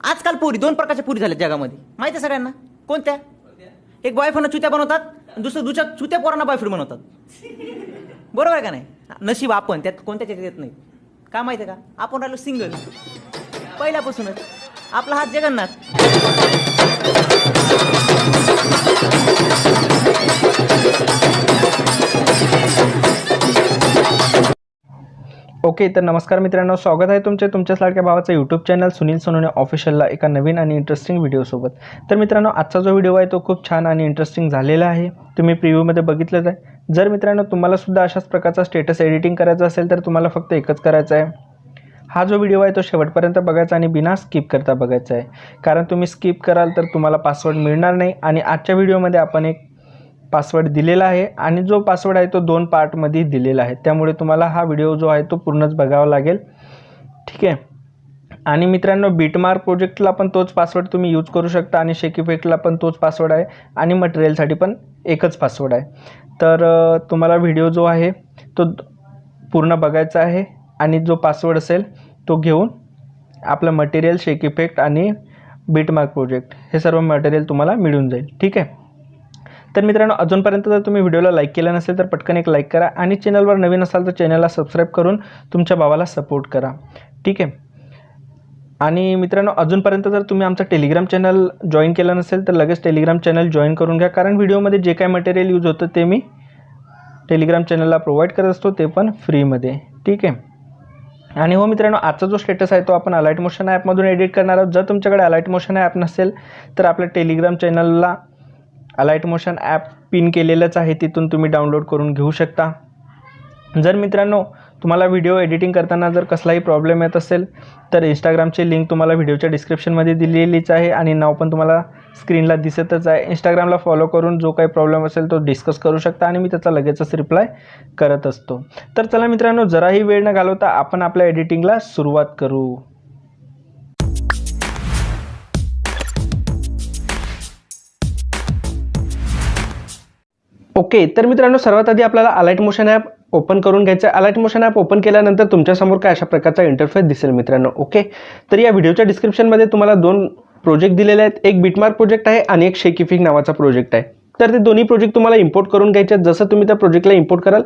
आजकाल पोरी दोन प्रकारच्या पोरी झाल्या जगामध्ये, माहिती आहे सगळ्यांना. कोणत्या? एक बॉयफ्रेंड चुत्या बनवतात, दुसऱ्या चुत्या पोरांना बॉयफ्रेंड बनवतात. बरोबर आहे का नाही? नशीब आपण त्यात कोणत्याच्या येत नाही. का माहिती आहे का? आपण राहिलो सिंगल पहिल्यापासूनच. आपला हात जगन्नाथ. ओके, तर नमस्कार मित्रांनो, स्वागत आहे तुमच्याच लाडक्या भावाचं यूट्यूब चॅनल सुनील सोनवणे ऑफिशियलला एका नवीन आणि इंटरेस्टिंग व्हिडिओसोबत. तर मित्रांनो, आजचा जो व्हिडिओ आहे तो खूप छान आणि इंटरेस्टिंग झालेला आहे. तुम्ही प्रिव्ह्यूमध्ये बघितलंच आहे. जर मित्रांनो तुम्हाला सुद्धा अशाच प्रकारचा स्टेटस एडिटिंग करायचा असेल तर तुम्हाला फक्त एकच करायचं आहे. हा जो व्हिडिओ आहे तो शेवटपर्यंत बघायचा आणि बिना स्किप करता बघायचा आहे. कारण तुम्ही स्किप कराल तर तुम्हाला पासवर्ड मिळणार नाही. आणि आजच्या व्हिडिओमध्ये आपण एक पासवर्ड दिलेला आहे आणि जो पासवर्ड आहे तो 2 पार्टमध्ये दिलेला आहे. त्यामुळे तुम्हाला हा व्हिडिओ जो आहे तो पूर्णच बघावा लागेल. ठीक आहे. आणि मित्रांनो, बीटमार्क प्रोजेक्टला पण तोच पासवर्ड तुम्ही यूज करू शकता आणि शेक इफेक्टला पण तोच पासवर्ड आहे आणि मटेरियलसाठी पण एकच पासवर्ड आहे. तर तुम्हाला व्हिडिओ जो आहे तो पूर्ण बघायचा आहे आणि जो पासवर्ड असेल तो घेऊन आपलं मटेरियल, शेक इफेक्ट आणि बीटमार्क प्रोजेक्ट हे सर्व मटेरियल तुम्हाला मिळून जाईल. ठीक आहे. तर मित्रांनो, अजूनपर्यंत जर तुम्ही व्हिडिओला लाईक केलं नसेल तर पटकन एक लाईक करा आणि चॅनलवर नवीन असाल तर चॅनलला सबस्क्राईब करून तुमच्या भावाला सपोर्ट करा. ठीक आहे. आणि मित्रांनो, अजूनपर्यंत जर तुम्ही आमचं टेलिग्राम चॅनल जॉईन केलं नसेल तर लगेच टेलिग्राम चॅनल जॉईन करून घ्या. कारण व्हिडिओमध्ये जे काय मटेरियल यूज होतं ते मी टेलिग्राम चॅनलला प्रोव्हाइड करत असतो, ते पण फ्रीमध्ये. ठीक आहे. आणि हो मित्रांनो, आजचा जो स्टेटस आहे तो आपण अलाइट मोशन ॲपमधून एडिट करणार आहोत. जर तुमच्याकडे अलाइट मोशन ॲप नसेल तर आपल्या टेलिग्राम चॅनलला अलाइट मोशन ॲप पिन केलेलंच आहे, तिथून तुम्ही डाउनलोड करून घेऊ शकता. जर मित्रांनो तुम्हाला व्हिडिओ एडिटिंग करताना जर कसलाही प्रॉब्लेम येत असेल तर इंस्टाग्रामची लिंक तुम्हाला व्हिडिओच्या डिस्क्रिप्शनमध्ये दिलेलीच आहे आणि नाव पण तुम्हाला स्क्रीनला दिसतच आहे. इंस्टाग्रामला फॉलो करून जो काही प्रॉब्लेम असेल तो डिस्कस करू शकता आणि मी त्याचा लगेचच रिप्लाय करत असतो. तर चला मित्रांनो, जराही वेळ न घालवता आपण आपल्या एडिटिंगला सुरुवात करू. ओके, तर मित्रांनो सर्वात आधी आपल्याला अलाइट मोशन ॲप ओपन करून घ्यायचं आहे. अलाइट मोशन ॲप ओपन केल्यानंतर तुमच्यासमोर काय अशा प्रकारचा इंटरफेस दिसेल मित्रांनो. ओके, तर या व्हिडिओच्या डिस्क्रिप्शनमध्ये तुम्हाला 2 प्रोजेक्ट दिलेले आहेत. एक बीटमार्क प्रोजेक्ट आहे आणि एक शेक इफेक्ट नावाचा प्रोजेक्ट आहे. तर ते दोन्ही प्रोजेक्ट तुम्हाला इम्पोर्ट करून घ्यायचे आहेत. जसं तुम्ही त्या प्रोजेक्टला इम्पोर्ट कराल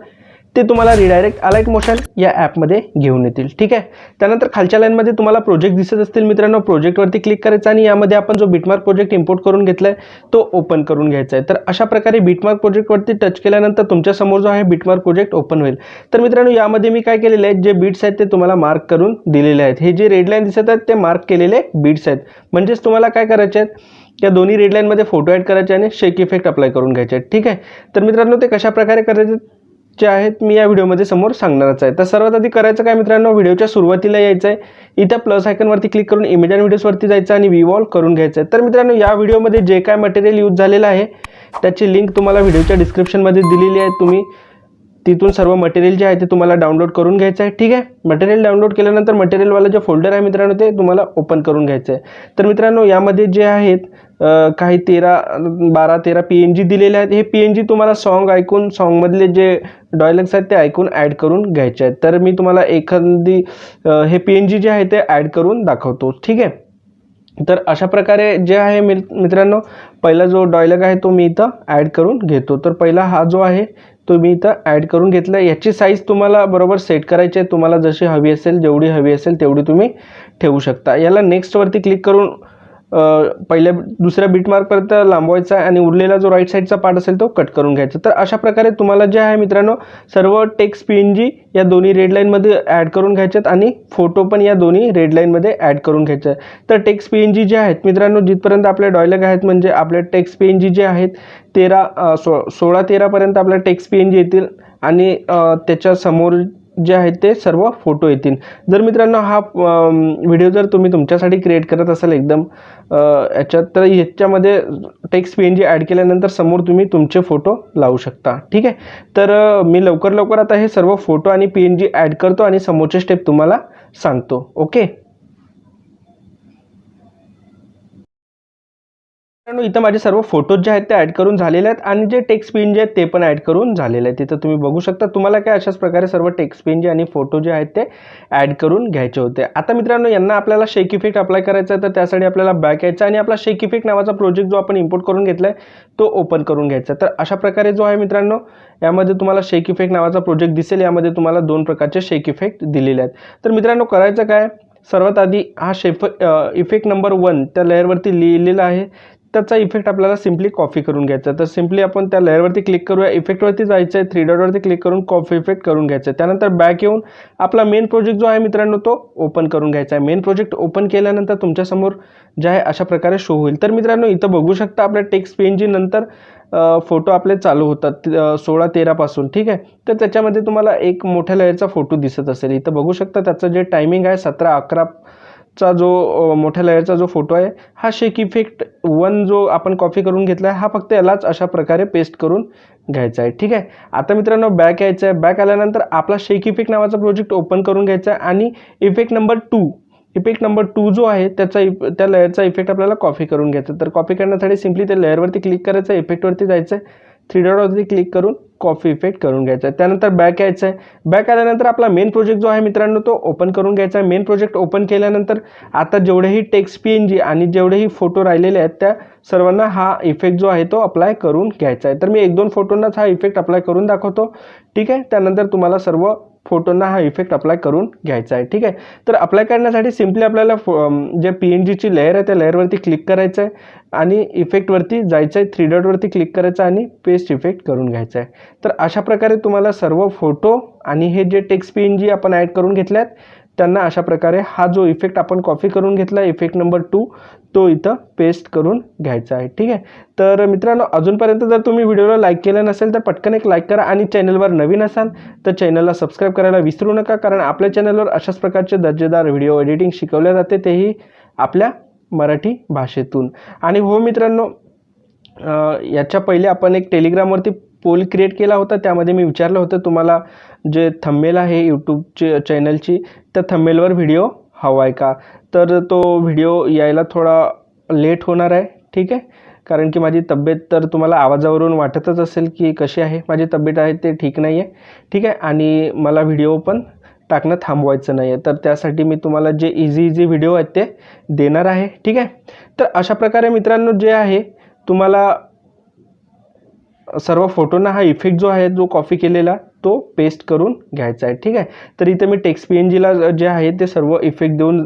ते तुम्हाला रिडायरेक्ट अलाइट मोशन या ॲपमध्ये घेऊन येतील. ठीक आहे. त्यानंतर खालच्या लाईनमध्ये तुम्हाला प्रोजेक्ट दिसत असतील मित्रांनो. प्रोजेक्टवरती क्लिक करायचं आणि यामध्ये आपण जो बीटमार्क प्रोजेक्ट इम्पोर्ट करून घेतला आहे तो ओपन करून घ्यायचा आहे. तर अशा प्रकारे बीटमार्क प्रोजेक्टवरती टच केल्यानंतर तुमच्यासमोर जो आहे बीटमार्क प्रोजेक्ट ओपन होईल. तर मित्रांनो, यामध्ये मी काय केलेले आहेत, जे बीट्स आहेत ते तुम्हाला मार्क करून दिलेले आहेत. हे जे रेड लाईन दिसत आहेत ते मार्क केलेले बीट्स आहेत. म्हणजेच तुम्हाला काय करायचे आहेत, या दोन्ही रेड लाईनमध्ये फोटो ॲड करायचे आणि शेक इफेक्ट अप्लाय करून घ्यायचे आहेत. ठीक आहे. तर मित्रांनो, ते कशा प्रकारे करायचे जे आहेत मी या व्हिडिओमध्ये समोर सांगणारच आहे. तर सर्वात आधी करायचं काय मित्रांनो, व्हिडिओच्या सुरुवातीला यायचं आहे. इथं प्लस आयकॉनवरती क्लिक करून इमेज आणि व्हिडिओजवरती जायचं आणि रिवॉल्व करून घ्यायचं आहे. तर मित्रांनो, या व्हिडिओमध्ये जे काय मटेरियल यूज झालेलं आहे त्याची लिंक तुम्हाला व्हिडिओच्या डिस्क्रिप्शनमध्ये दिलेली आहे. तुम्ही तिथून सर्व मटेरियल जे आहे ते तुम्हाला डाउनलोड करून घ्यायचं आहे. ठीक आहे. मटेरियल डाउनलोड केल्यानंतर मटेरियलवाला जे फोल्डर आहे मित्रांनो ते तुम्हाला ओपन करून घ्यायचं आहे. तर मित्रांनो, यामध्ये जे आहेत काही 12-13 PNG दिलेले आहेत. हे PNG तुम्हाला सॉन्ग ऐकून, सॉन्गमधले जे डायलॉग्स आहेत ते ऐकून ॲड करून घ्यायचे आहेत. तर मी तुम्हाला एखादी हे PNG जे आहे ते ॲड करून दाखवतो. ठीक आहे. तर अशा प्रकारे जे आहे मित्रांनो, पहिला जो डायलॉग आहे तो मी इथं ॲड करून घेतो. तर पहिला हा जो आहे तो मी इथं ॲड करून घेतला. याची साईज तुम्हाला बरोबर सेट करायची आहे. तुम्हाला जशी हवी असेल, जेवढी हवी असेल तेवढी तुम्ही ठेवू शकता. याला नेक्स्टवरती क्लिक करून पहिल्या दुसऱ्या बीटमार्कपर्यंत लांबवायचा आहे आणि उरलेला जो राईट साईडचा पार्ट असेल तो कट करून घ्यायचा. तर अशा प्रकारे तुम्हाला जे आहे मित्रांनो सर्व टेक्स्ट PNG या दोन्ही रेड लाईनमध्ये ॲड करून घ्यायच्यात आणि फोटो पण या दोन्ही रेड लाईनमध्ये ॲड करून घ्यायचे आहे. तर टेक्स्ट PNG जे आहेत मित्रांनो, जिथपर्यंत आपले डायलॉग आहेत म्हणजे आपले टेक्स्ट PNG जे आहेत 16-13 पर्यंत आपल्या टेक्स्ट PNG येतील आणि त्याच्या समोर जे आहेत ते सर्व फोटो येतील. जर मित्रांनो हा व्हिडिओ जर तुम्ही तुमच्यासाठी क्रिएट करत असाल एकदम याच्यात, तर याच्यामध्ये टेक्स्ट PNG ॲड केल्यानंतर समोर तुम्ही तुमचे फोटो लावू शकता. ठीक आहे. तर मी लवकर आता हे सर्व फोटो आणि PNG ॲड करतो आणि समोरचे स्टेप तुम्हाला सांगतो. ओके. इथं माझे सर्व फोटोज जे आहेत ते ॲड करून झालेले आहेत आणि जे टेक्स्ट पिन जे आहेत ते पण ॲड करून झालेले आहेत. तिथं तुम्ही बघू शकता. तुम्हाला काय अशाच प्रकारे सर्व टेक्स्ट पिन जे आणि फोटो जे आहेत ते ॲड करून घ्यायचे होते. आता मित्रांनो यांना आपल्याला शेक इफेक्ट अप्लाय करायचा आहे, तर त्यासाठी आपल्याला बॅक यायचं आणि आपला शेक इफेक्ट नावाचा प्रोजेक्ट जो आपण इम्पोर्ट करून घेतला आहे तो ओपन करून घ्यायचा. तर अशा प्रकारे जो आहे मित्रांनो यामध्ये तुम्हाला शेक इफेक्ट नावाचा प्रोजेक्ट दिसेल. यामध्ये तुम्हाला 2 प्रकारचे शेक इफेक्ट दिलेले आहेत. तर मित्रांनो करायचं काय, सर्वात आधी हा इफेक्ट नंबर 1 त्या लेअरवरती लिहिलेला आहे, त्याचा इफेक्ट आपल्याला सिम्पली कॉपी करून घ्यायचा. तर सिम्पली आपण त्या लेअरवरती क्लिक करूया, इफेक्टवरती जायचं आहे, 3 डॉटवरती क्लिक करून कॉपी इफेक्ट करून घ्यायचं आहे. त्यानंतर बॅक येऊन आपला मेन प्रोजेक्ट जो आहे मित्रांनो तो ओपन करून घ्यायचा आहे. मेन प्रोजेक्ट ओपन केल्यानंतर तुमच्यासमोर जे आहे अशा प्रकारे शो होईल. तर मित्रांनो इथं बघू शकता आपल्या टेक्स्ट पेनची नंतर फोटो आपले चालू होतात 16-13 पासून. ठीक आहे. तर त्याच्यामध्ये तुम्हाला एक मोठ्या लेअरचा फोटो दिसत असेल. इथं बघू शकता त्याचं जे टायमिंग आहे 17-11 चा जो मोठ्या लेअरचा जो फोटो आहे हा शेक इफेक्ट 1 जो आपण कॉपी करून घेतला आहे हा फक्त यालाच अशा प्रकारे पेस्ट करून घ्यायचा आहे. ठीक आहे. आता मित्रांनो बॅक यायचं आहे. बॅक आल्यानंतर आपला शेक इफेक्ट नावाचा प्रोजेक्ट ओपन करून घ्यायचा आहे आणि इफेक्ट नंबर 2 जो आहे त्या लेअरचा इफेक्ट आपल्याला कॉपी करून घ्यायचा. तर कॉपी करण्यासाठी सिम्पली त्या लेअरवरती क्लिक करायचं, इफेक्टवरती जायचं आहे, 3 डॉटवरती क्लिक करून कॉपी इफेक्ट करून घ्यायचा आहे. त्यानंतर बॅक यायचं आहे. बॅक आल्यानंतर आपला मेन प्रोजेक्ट जो आहे मित्रांनो तो ओपन करून घ्यायचा आहे. मेन प्रोजेक्ट ओपन केल्यानंतर आता जेवढेही टेक्स्ट PNG आणि जेवढेही फोटो राहिलेले आहेत त्या सर्वांना हा इफेक्ट जो आहे तो अप्लाय करून घ्यायचा आहे. तर मी 1-2 फोटोंनाच हा इफेक्ट अप्लाय करून दाखवतो. ठीक आहे. त्यानंतर तुम्हाला सर्व फोटोंना हा इफेक्ट अप्लाय करून घ्यायचा आहे. ठीक आहे. तर अप्लाय करण्यासाठी सिम्पली आपल्याला जे PNGची लेअर आहे त्या लेअरवरती क्लिक करायचं आहे आणि इफेक्टवरती जायचं आहे, 3 डॉटवरती क्लिक करायचं आणि पेस्ट इफेक्ट करून घ्यायचं आहे. तर अशा प्रकारे तुम्हाला सर्व फोटो आणि हे जे टेक्स्ट PNG आपण ॲड करून घेतल्यात त्यांना अशा प्रकारे हा जो इफेक्ट आपण कॉपी करून घेतला इफेक्ट नंबर 2 तो इथं पेस्ट करून घ्यायचा आहे. ठीक आहे. तर मित्रांनो अजूनपर्यंत जर तुम्ही व्हिडिओला लाईक केलं नसेल तर पटकन एक लाईक करा आणि चॅनलवर नवीन असाल तर चॅनलला सबस्क्राईब करायला विसरू नका, कारण आपल्या चॅनलवर अशाच प्रकारचे दर्जेदार व्हिडिओ एडिटिंग शिकवले जाते, तेही आपल्या मराठी भाषेतून. आणि हो मित्रांनो याच्या पहिले आपण एक टेलिग्रामवरती पोल क्रिएट केला होता. त्यामध्ये मी विचारलं होतं तुम्हाला जे थंबनेल आहे यूट्यूबची चॅनलची त्या थंबनेलवर व्हिडिओ हवा आहे का. तर तो व्हिडिओ यायला थोडा लेट होणार आहे. ठीक आहे. कारण की माझी तब्येत तर तुम्हाला आवाजावरून वाटतच असेल की कशी आहे. माझी तब्येत आहे ते ठीक नाही आहे. ठीक आहे. आणि मला व्हिडिओ पण टाकणं थांबवायचं नाही आहे. तर त्यासाठी मी तुम्हाला जे इझी व्हिडिओ आहेत ते देणार आहे. ठीक आहे. तर अशा प्रकारे मित्रांनो जे आहे तुम्हाला सर्व फोटोंना हा इफेक्ट जो आहे जो कॉपी केलेला तो पेस्ट करून घ्यायचा आहे. ठीक आहे. तर इथे मी टेक्स्ट PNGला जे आहे ते सर्व इफेक्ट देऊन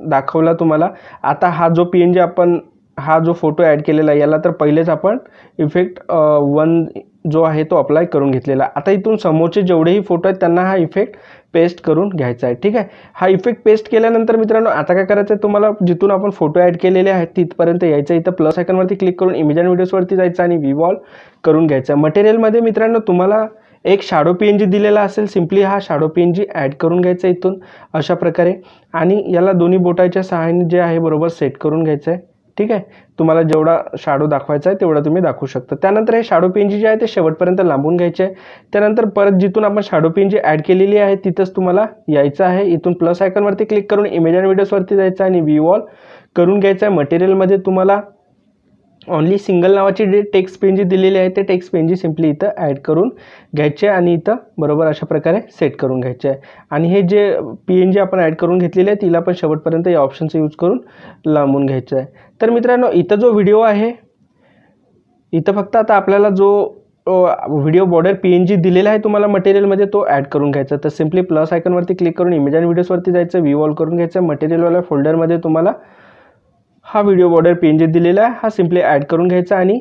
दाखवला तुम्हाला. आता हा जो PNG आपण हा जो फोटो ॲड केलेला आहे याला तर पहिलेच आपण इफेक्ट 1 जो आहे तो अप्लाय करून घेतलेला. आता इथून समोरचे जेवढेही फोटो आहेत त्यांना हा इफेक्ट पेस्ट करून घ्यायचा आहे. ठीक आहे. हा इफेक्ट पेस्ट केल्यानंतर मित्रांनो आता काय करायचं आहे तुम्हाला, जिथून आपण फोटो ॲड केलेले आहेत तिथपर्यंत यायचं. इथं प्लस आयकॉनवरती क्लिक करून इमेज अँड व्हिडिओजवरती जायचं आणि रिवॉल्व करून घ्यायचं. मटेरियलमध्ये मित्रांनो तुम्हाला एक शॅडो PNG दिलेला असेल, सिम्पली हा शॅडो PNG ॲड करून घ्यायचा इथून अशा प्रकारे आणि याला दोन्ही बोटाच्या सहाय्याने जे आहे बरोबर सेट करून घ्यायचं आहे. ठीक आहे. तुम्हाला जेवढा शॅडो दाखवायचा आहे तेवढा तुम्ही दाखवू शकता. त्यानंतर हे शॅडो PNG जे आहे ते शेवटपर्यंत लांबून घ्यायचे आहे. त्यानंतर परत जिथून आपण शॅडो PNG ॲड केलेली आहे तिथंच तुम्हाला यायचं आहे. इथून प्लस आयकॉनवरती क्लिक करून इमेज अँड व्हिडिओजवरती जायचं आणि रिवॉल्व करून घ्यायचं आहे. मटेरियलमध्ये तुम्हाला ओनली सिंगल नावाची जे टेक्स्ट PNG दिलेली आहे ते टेक्स्ट PNG सिम्पली इथं ॲड करून घ्यायचे आणि इथं बरोबर अशा प्रकारे सेट करून घ्यायचे आहे. आणि हे जे PNG आपण ॲड करून घेतलेली आहे तिला पण शेवटपर्यंत या ऑप्शनचा यूज करून लांबून घ्यायचं आहे. तर मित्रांनो इथं जो व्हिडिओ आहे इथं फक्त आता आपल्याला जो व्हिडिओ बॉर्डर PNG दिलेला आहे तुम्हाला मटेरियलमध्ये तो ॲड करून घ्यायचा. तर सिम्पली प्लस आयकॉनवरती क्लिक करून इमेज अँड व्हिडिओजवरती जायचं, रिवॉल्व करून घ्यायचं. मटेरियलवाल्या फोल्डरमध्ये तुम्हाला हा व्हिडिओ बॉर्डर PNG दिलेला आहे हा सिम्पली ॲड करून घ्यायचा आणि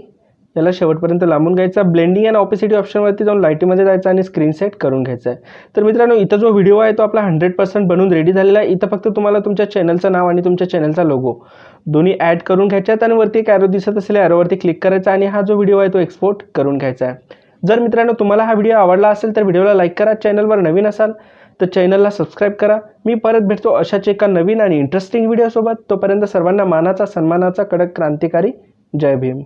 याला शेवटपर्यंत लांबून घ्यायचा. ब्लेंडिंग अँड ऑपेसिटी ऑप्शनवरती जाऊन लाईटमध्ये जायचं आणि स्क्रीन सेट करून घ्यायचा आहे. तर मित्रांनो इथं जो व्हिडिओ आहे तो आपला 100% बनून रेडी झालेला आहे. इथं फक्त तुम्हाला तुमच्या चॅनलचं नाव आणि तुमच्या चॅनलचा लोगो दोन्ही ॲड करून घ्यायचे आहेत आणि वरती एक ॲरो दिसत असलेल्या ॲरोवरती क्लिक करायचा आणि हा जो व्हिडिओ आहे तो एक्सपोर्ट करून घ्यायचा आहे. जर मित्रांनो तुम्हाला हा व्हिडिओ आवडला असेल तर व्हिडिओला लाईक करा, चॅनलवर नवीन असाल तर चॅनलला सबस्क्राईब करा. मी परत भेटतो अशाच एका नवीन आणि इंटरेस्टिंग व्हिडिओसोबत. तोपर्यंत सर्वांना मानाचा सन्मानाचा कडक क्रांतिकारी जय भीम.